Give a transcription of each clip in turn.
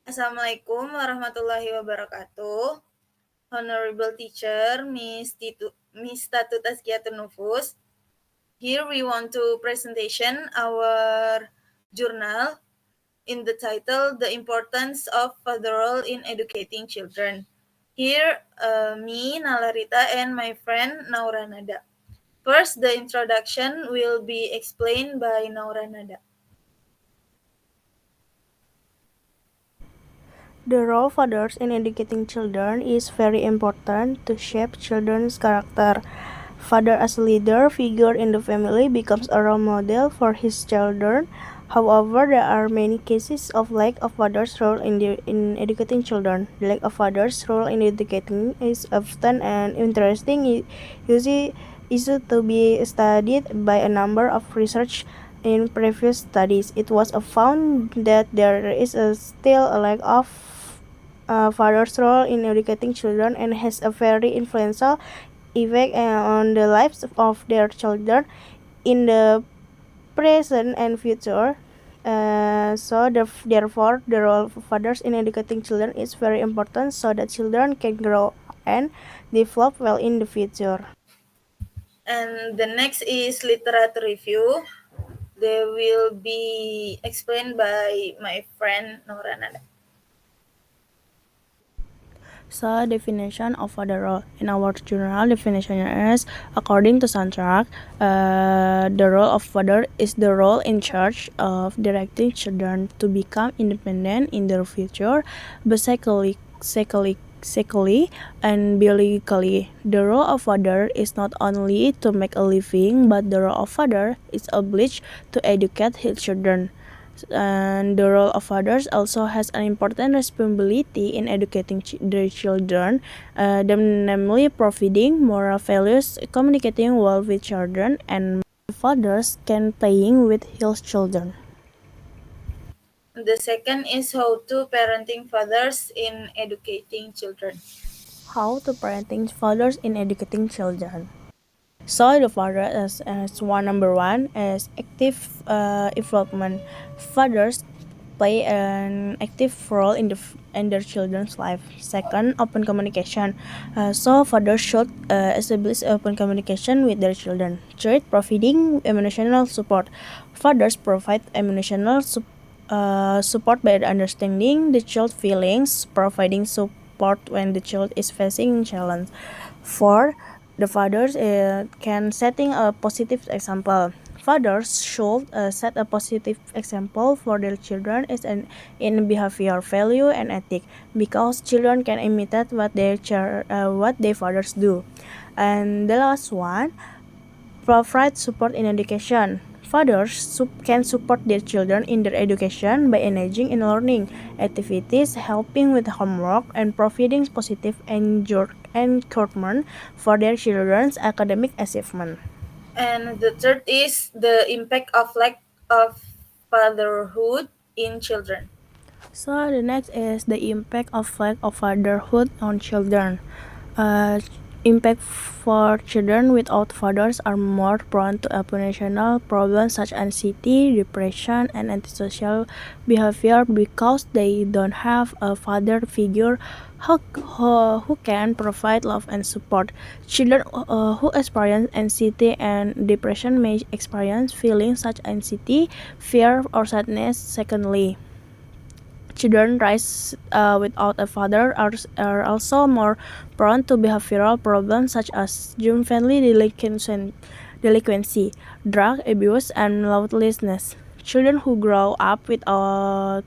Assalamualaikum warahmatullahi wabarakatuh. Honorable teacher, Miss Tatu Tazkiyatun Nufus. Here we want to presentation our journal in the title The Importance of Father Role in Educating Children. Here, me, Nalarita, and my friend Nauranada. First, the introduction will be explained by Nauranada. The role of fathers in educating children is very important to shape children's character. Father as a leader figure in the family becomes a role model for his children. However, there are many cases of lack of father's role in educating children. The lack of father's role in educating is often an interesting issue to be studied by a number of research. In previous studies, it was found that there is still a lack of father's role in educating children and has a very influential effect on the lives of their children in the present and future. Therefore, the role of fathers in educating children is very important so that children can grow and develop well in the future. And the next is literature review. They will be explained by my friend Noranada. So, definition of father role in our journal definition is according to Soundtrack, the role of father is the role in charge of directing children to become independent in their future, but psychologically and biologically. The role of father is not only to make a living, but the role of father is obliged to educate his children. And the role of fathers also has an important responsibility in educating their children, namely providing moral values, communicating well with children, and fathers can playing with his children. The second is how to parenting fathers in educating children. How to parenting fathers in educating children. So the father as one number one is active involvement. Fathers play an active role in their children's life. Second, open communication. So fathers should establish open communication with their children. Third, providing emotional support. Fathers provide support by understanding the child's feelings, providing support when the child is facing challenge. Four, the fathers can setting a positive example. Fathers should set a positive example for their children in behavior, value, and ethic, because children can imitate what their fathers do. And the last one, provide support in education. Fathers can support their children in their education by engaging in learning activities, helping with homework, and providing positive encouragement for their children's academic achievement. And the third is the impact of lack of fatherhood in children. So the next is the impact of lack of fatherhood on children. Uh, Impact for children without fathers are more prone to emotional problems such as anxiety, depression, and antisocial behavior because they don't have a father figure who can provide love and support. Children who experience anxiety and depression may experience feelings such as anxiety, fear, or sadness. Secondly, children raised without a father are also more prone to behavioral problems such as juvenile delinquency, drug abuse, and lawlessness. Children who grow up without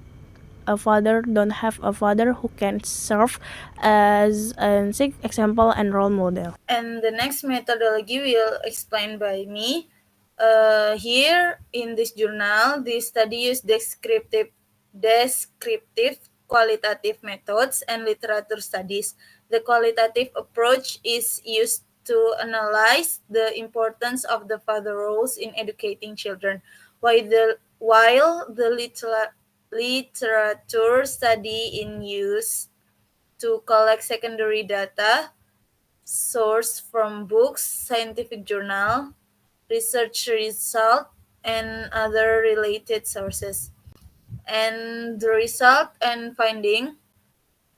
a father don't have a father who can serve as an example and role model. And the next methodology will explained by me. Here in this journal, this study use descriptive, qualitative methods and literature studies. The qualitative approach is used to analyze the importance of the father roles in educating children, while the literature study in use to collect secondary data source from books, scientific journal, research result, and other related sources. And the result and finding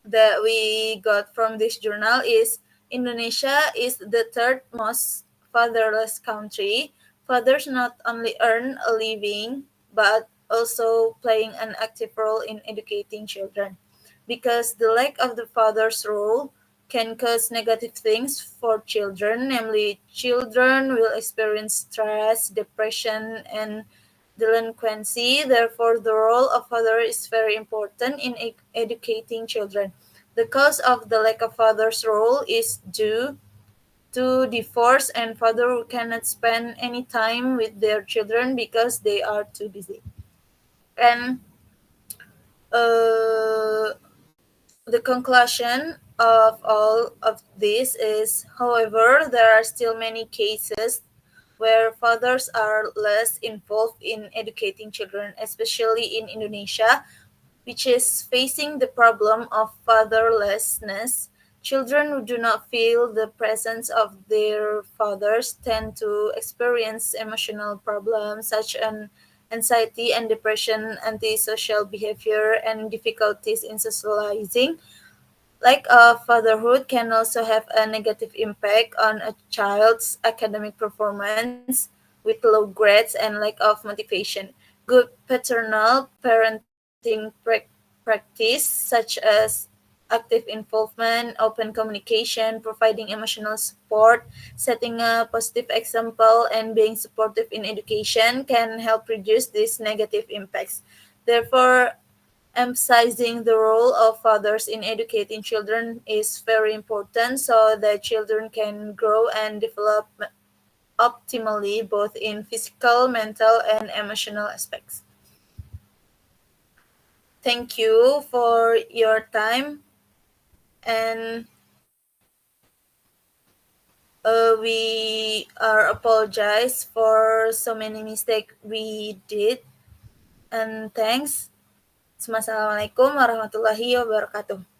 that we got from this journal is Indonesia is the third most fatherless country. Fathers not only earn a living but also playing an active role in educating children. Because the lack of the father's role can cause negative things for children, namely children will experience stress, depression, and delinquency. Therefore, the role of father is very important in educating children. The cause of the lack of father's role is due to divorce and father who cannot spend any time with their children because they are too busy. And uh, the conclusion of all of this is, however, there are still many cases where fathers are less involved in educating children, especially in Indonesia, which is facing the problem of fatherlessness. Children who do not feel the presence of their fathers tend to experience emotional problems such as anxiety and depression, antisocial behavior, and difficulties in socializing. Lack of fatherhood can also have a negative impact on a child's academic performance with low grades and lack of motivation. Good paternal parenting practice, such as active involvement, open communication, providing emotional support, setting a positive example, and being supportive in education can help reduce these negative impacts. Therefore, emphasizing the role of fathers in educating children is very important so that children can grow and develop optimally both in physical, mental, and emotional aspects. Thank you for your time, and we are apologize for so many mistakes we did, and thanks. Assalamualaikum warahmatullahi wabarakatuh.